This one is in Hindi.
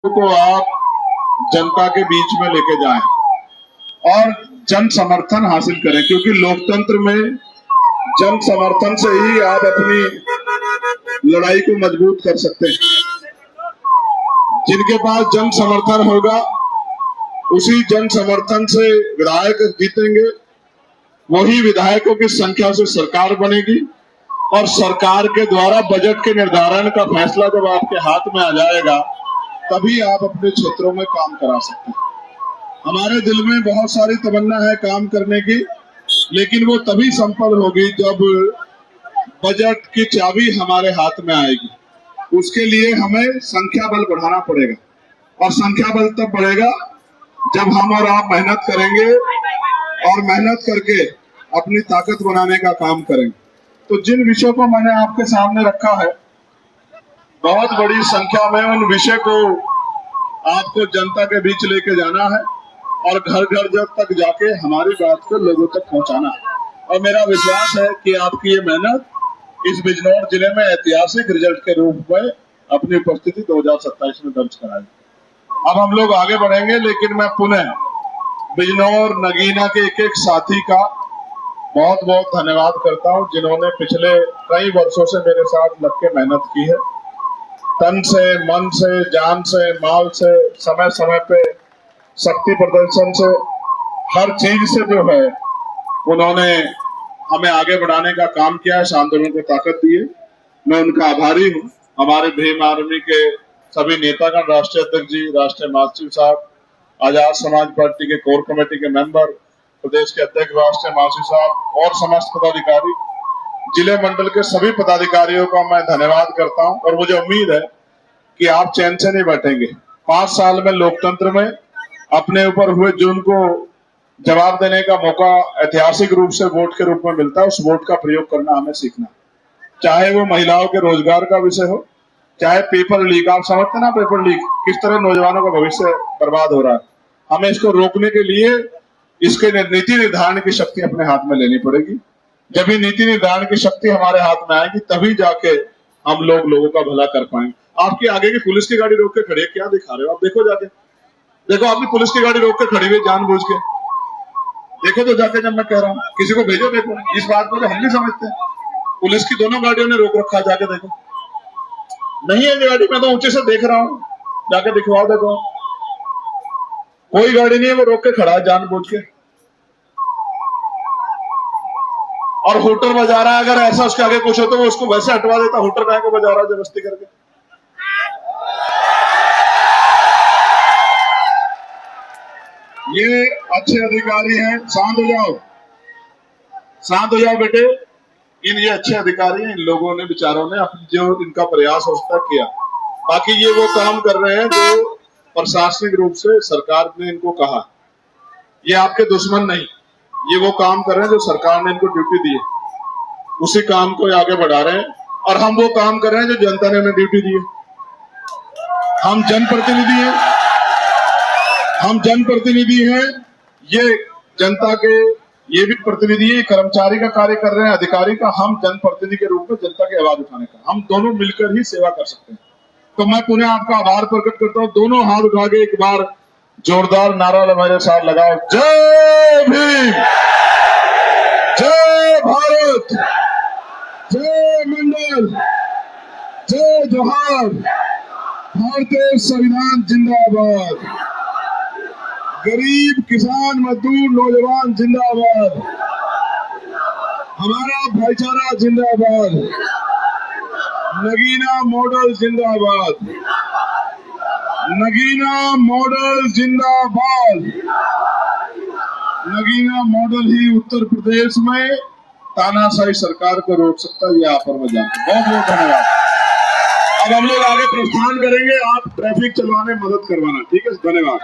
को आप जनता के बीच में लेके जाएं और जन समर्थन हासिल करें, क्योंकि लोकतंत्र में जन समर्थन से ही आप अपनी लड़ाई को मजबूत कर सकते हैं। जिनके पास जन समर्थन होगा उसी जन समर्थन से विधायक जीतेंगे, वही विधायकों की संख्या से सरकार बनेगी और सरकार के द्वारा बजट के निर्धारण का फैसला जब आपके हाथ में आ जाएगा तभी आप अपने क्षेत्रों में काम करा सकते हैं। हमारे दिल में बहुत सारी तमन्ना है काम करने की, लेकिन वो तभी संपन्न होगी जब बजट की चाबी हमारे हाथ में आएगी। उसके लिए हमें संख्या बल बढ़ाना पड़ेगा और संख्या बल तब बढ़ेगा जब हम और आप मेहनत करेंगे और मेहनत करके अपनी ताकत बनाने का काम करेंगे। तो जिन विषयों को मैंने आपके सामने रखा है, बहुत बड़ी संख्या में उन विषय को आपको जनता के बीच लेके जाना है और घर घर जब तक जाके हमारी बात को लोगों तक पहुंचाना है। और मेरा विश्वास है कि आपकी ये मेहनत इस बिजनौर जिले में ऐतिहासिक रिजल्ट के रूप में अपनी उपस्थिति 2027 में दर्ज कराएगी। अब हम लोग आगे बढ़ेंगे, लेकिन मैं पुनः बिजनौर नगीना के एक एक साथी का बहुत बहुत धन्यवाद करता हूं, जिन्होंने पिछले कई वर्षों से मेरे साथ लग के मेहनत की है। तन से, मन से, जान से, माल से, समय समय पे शक्ति प्रदर्शन से, हर चीज से जो है उन्होंने हमें आगे बढ़ाने का काम किया है, इस आंदोलन को ताकत दी है। मैं उनका आभारी हूँ। हमारे भीम आर्मी के सभी नेतागण, राष्ट्रीय अध्यक्ष जी, राष्ट्रीय महासचिव साहब, आजाद समाज पार्टी के कोर कमेटी के मेंबर, प्रदेश के अध्यक्ष राष्ट्रीय महासचिव साहब और समस्त पदाधिकारी, जिले मंडल के सभी पदाधिकारियों का मैं धन्यवाद करता हूं। और मुझे उम्मीद है कि आप चैन से नहीं बैठेंगे। 5 साल में लोकतंत्र में अपने ऊपर हुए जुर्म को जवाब देने का मौका ऐतिहासिक रूप से वोट के रूप में मिलता है। उस वोट का प्रयोग करना हमें सीखना, चाहे वो महिलाओं के रोजगार का विषय हो, चाहे पेपर लीक। आप समझते ना पेपर लीक किस तरह नौजवानों का भविष्य बर्बाद हो रहा है। हमें इसको रोकने के लिए इसके नीति निर्धारण की शक्ति अपने हाथ में लेनी पड़ेगी। जब ये नीति निर्धारण की शक्ति हमारे हाथ में आएगी तभी जाके हम लोगों का भला कर पाएंगे। आपकी आगे की पुलिस की गाड़ी रोक के खड़ी है, क्या दिखा रहे हो आप? देखो जाके देखो, आपकी पुलिस की गाड़ी रोक के खड़ी हुई जानबूझ के देखो तो जाके। जब मैं कह रहा हूँ किसी को भेजो, देखो इस बात को तो हम नहीं समझते। पुलिस की दोनों गाड़ियों ने रोक रखा, जाके देखो। नहीं है गाड़ी, मैं तो ऊंचे से देख रहा हूँ, जाके दिखवाओ। देखो कोई गाड़ी नहीं है, वो रोक के खड़ा है जानबूझ के और होटर बजा रहा है। अगर ऐसा उसके आगे कुछ हो तो वो उसको वैसे हटवा देता। होटर काहे को बजा रहा है जबरदस्ती करके? ये अच्छे अधिकारी हैं। शांत हो जाओ, शांत हो जाओ बेटे। ये अच्छे अधिकारी हैं। इन लोगों ने, बेचारों ने जो इनका प्रयास हो सकता किया। बाकी ये वो काम कर रहे हैं जो प्रशासनिक रूप से सरकार ने इनको कहा। ये आपके दुश्मन नहीं, ये वो काम कर रहे हैं जो सरकार ने इनको ड्यूटी दी है, उसी काम को आगे बढ़ा रहे हैं। और हम वो काम कर रहे हैं जो जनता ने हमें ड्यूटी दी है। हम जनप्रतिनिधि हैं, हम जनप्रतिनिधि हैं। ये जनता के ये भी प्रतिनिधि है, कर्मचारी का कार्य कर रहे हैं, अधिकारी का। हम जनप्रतिनिधि के रूप में जनता की आवाज उठाने का, हम दोनों मिलकर ही सेवा कर सकते हैं। तो मैं पुनः आपका आभार प्रकट करता हूं। दोनों हाथ उठा के एक बार जोरदार नारा मेरे साथ लगाओ। जय भीम, जय भारत, जय मंडल, जय जोहार, भारतीय संविधान जिंदाबाद, गरीब किसान मजदूर नौजवान जिंदाबाद, हमारा भाईचारा जिंदाबाद, नगीना मॉडल जिंदाबाद, नगीना मॉडल जिंदाबाद। नगीना मॉडल ही उत्तर प्रदेश में तानाशाही सरकार को रोक सकता है। ये आप पर मैं जानता हूं। बहुत बहुत धन्यवाद। अब हम लोग आगे प्रस्थान करेंगे। आप ट्रैफिक चलवाने मदद करवाना, ठीक है? धन्यवाद।